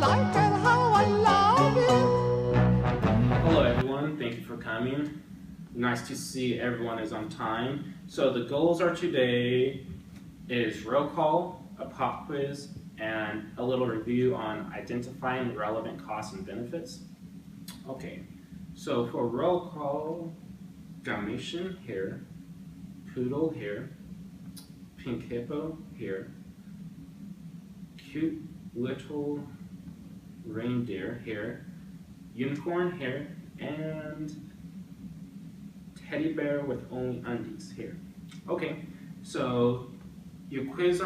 like it, how I love it. Hello everyone, thank you for coming. Nice to see everyone is on time. So the goals are today is roll call, a pop quiz, and a little review on identifying relevant costs and benefits. Okay, so for roll call, Dalmatian here, Poodle here, Pink Hippo here, Cute Little Reindeer here, Unicorn here, and Teddy Bear with only undies here. Okay, so your quiz is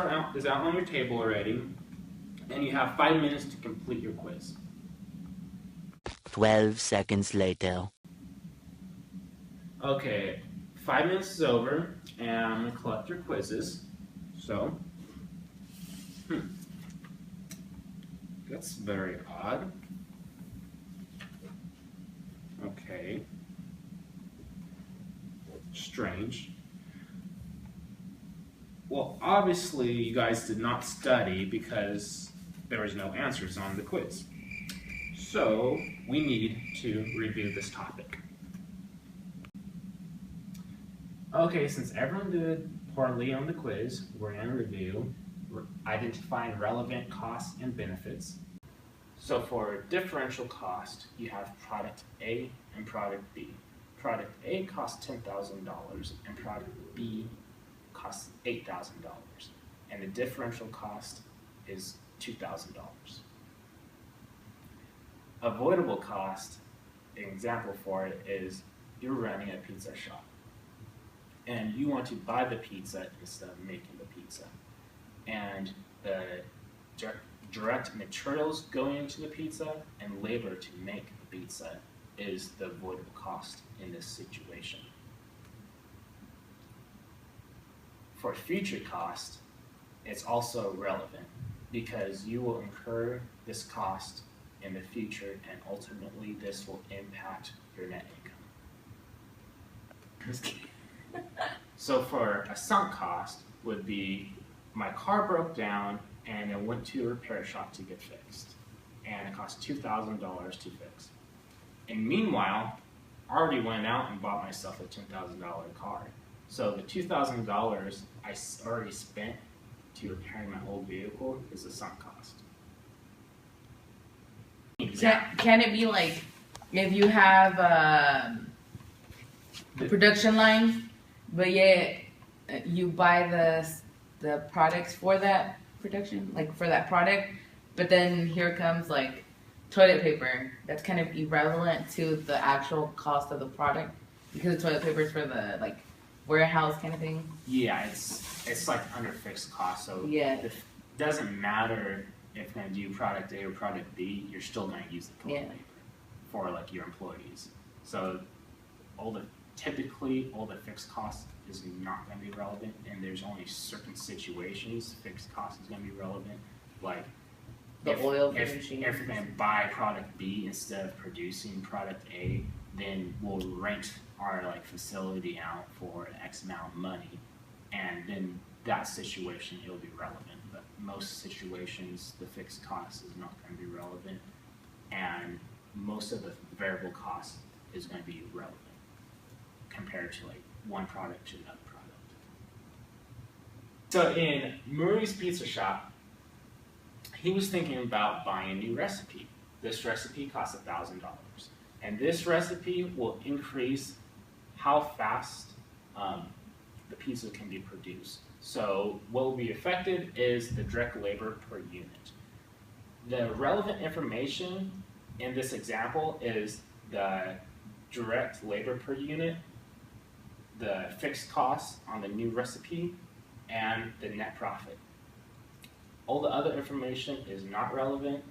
out on your table already, and you have 5 minutes to complete your quiz. 12 seconds later. Okay, 5 minutes is over, and I'm going to collect your quizzes. So, that's very odd. Okay. Strange. Well, obviously you guys did not study because there was no answers on the quiz. So, we need to review this topic. Okay, since everyone did poorly on the quiz, we're going to review identifying relevant costs and benefits. So for differential cost, you have product A and product B. Product A costs $10,000 and product B costs $8,000. And the differential cost is $2,000. Avoidable cost, an example for it is you're running a pizza shop and you want to buy the pizza instead of making the pizza. And the direct materials going into the pizza and labor to make the pizza is the avoidable cost in this situation. For future cost, it's also relevant because you will incur this cost in the future and ultimately this will impact your net income. So for a sunk cost would be my car broke down and it went to a repair shop to get fixed and it cost $2,000 to fix. And meanwhile, I already went out and bought myself a $10,000 car. So the $2,000 I already spent to repairing my old vehicle is a sunk cost. Can it be like if you have a production line, but yet you buy the products for that production, like for that product, but then here comes like toilet paper that's kind of irrelevant to the actual cost of the product because the toilet paper is for the like warehouse kind of thing. Yeah, it's like under fixed cost, so yeah, it doesn't matter if you're going to do product A or product B, you're still going to use the toilet paper for like your employees. So typically all the fixed cost is not going to be relevant, and there's only certain situations fixed cost is going to be relevant, like the oil for if machine. you're going to buy product B instead of producing product A, then we'll rent our like facility out for X amount of money, and then that situation it'll be relevant. But most situations the fixed cost is not going to be relevant, and most of the variable cost is going to be relevant compared to like one product to another product. So in Murray's Pizza Shop, he was thinking about buying a new recipe. This recipe costs $1,000, and this recipe will increase how fast the pizza can be produced. So what will be affected is the direct labor per unit. The relevant information in this example is the direct labor per unit, the fixed costs on the new recipe, and the net profit. All the other information is not relevant,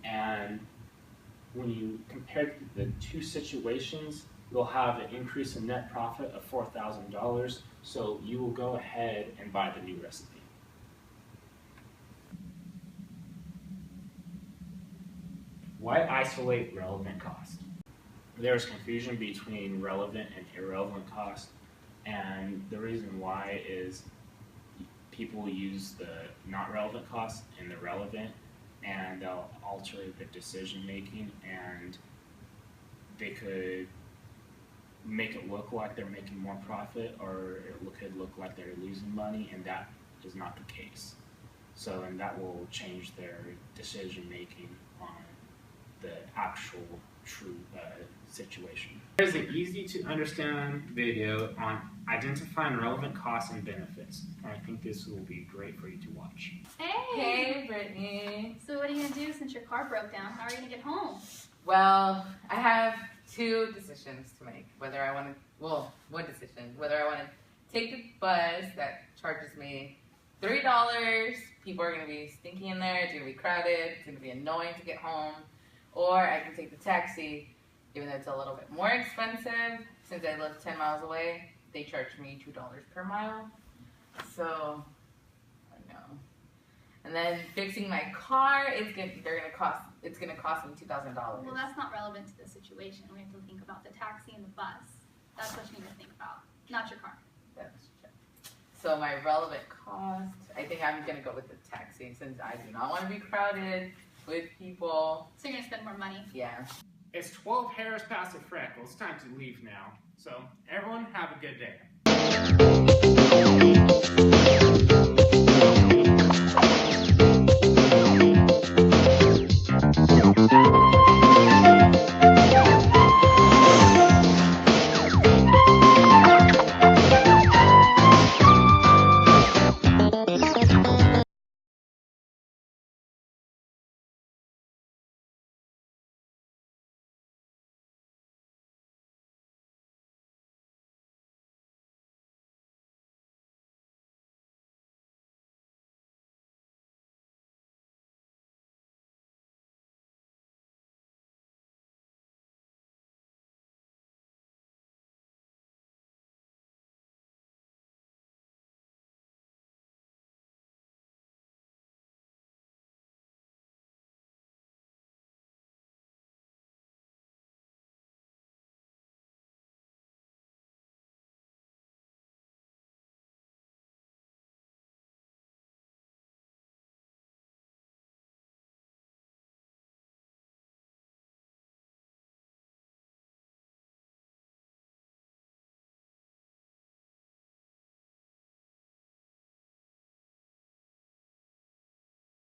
and when you compare the two situations, you'll have an increase in net profit of $4,000, so you will go ahead and buy the new recipe. Why isolate relevant cost? There's confusion between relevant and irrelevant cost, and the reason why is people use the not relevant cost and the relevant, and they'll alter the decision making, and they could make it look like they're making more profit, or could look like they're losing money, and that is not the case. So, and that will change their decision making on the actual true situation. There's an easy to understand video on identifying relevant costs and benefits. And I think this will be great for you to watch. Hey, Brittany. So what are you gonna do since your car broke down? How are you gonna get home? Well, I have two decisions to make. Whether I want to, one decision. Whether I want to take the bus that charges me $3. People are going to be stinky in there. It's going to be crowded. It's going to be annoying to get home. Or I can take the taxi, even though it's a little bit more expensive. Since I live 10 miles away, they charge me $2 per mile. So, I know. And then fixing my car, it's going to cost me $2,000. Well, that's not relevant to the situation. We have to think about the taxi and the bus. That's what you need to think about, not your car. That's true. So my relevant cost, I think I'm gonna go with the taxi since I do not want to be crowded with people. So you're gonna spend more money. Yeah. It's 12 hairs past the freckle. It's time to leave now. So everyone have a good day.